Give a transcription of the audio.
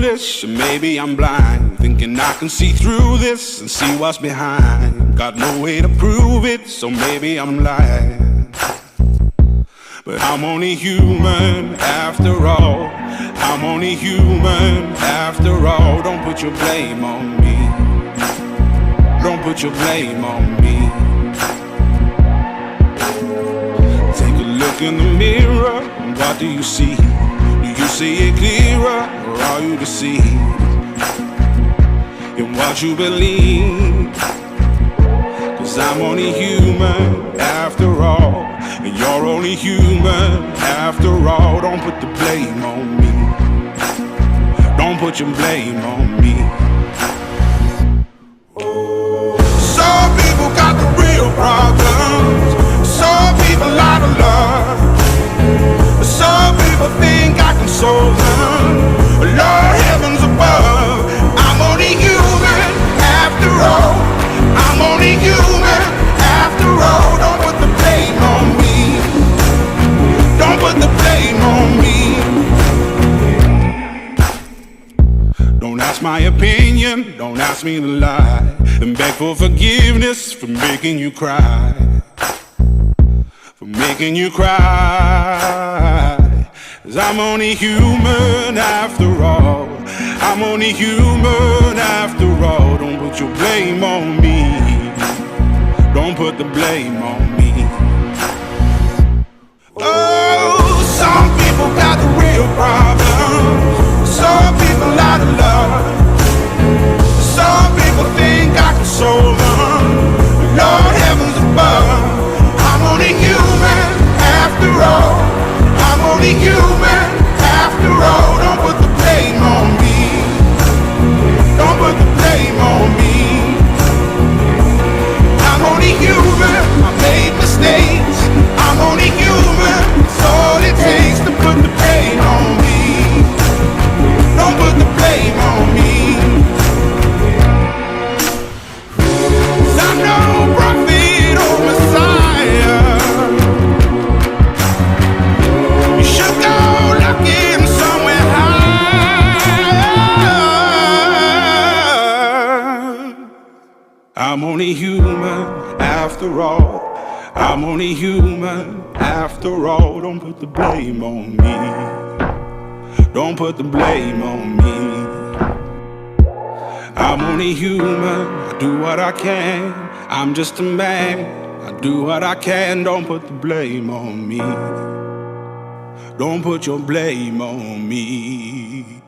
foolish, or maybe I'm blind, thinking I can see through this and see what's behind. Got no way to prove it, so maybe I'm lying. But I'm only human after all. I'm only human after all. Don't put your blame on me. Don't put your blame on me. Take a look in the mirror, and what do you see? Do you see it clearer, or are you deceived in what you believe? 'Cause I'm only human after all, and you're only human after all. Don't put the blame on me. Don't put your blame on me. Some people got the real problems. Some people out of love. Some people think I can solve them. Lord, heavens above, I'm only human after all. I'm only human after all. Don't put the blame on me. Don't put the blame on me. Don't ask my opinion, don't ask me to lie, and beg for forgiveness for making you cry. For making you cry. 'Cause I'm only human after all. I'm only human after all. Don't put your blame on me. Don't put the blame on me. Oh, some people got the real problems. Some people out of love. Some people think I can solve them. Lord, heavens above, I'm only human after all. I'm only human after all. Don't put the blame on me. Don't put the blame on me. I'm only human. I made mistakes. I'm only human. It's all it takes to put the blame on me. Don't put the blame on me. 'Cause I'm no prophet or Messiah. You should go looking somewhere higher. I'm only human after all. I'm only human after all. Don't put the blame on me. Don't put the blame on me. I'm only human, I do what I can. I'm just a man, I do what I can. Don't put the blame on me. Don't put your blame on me.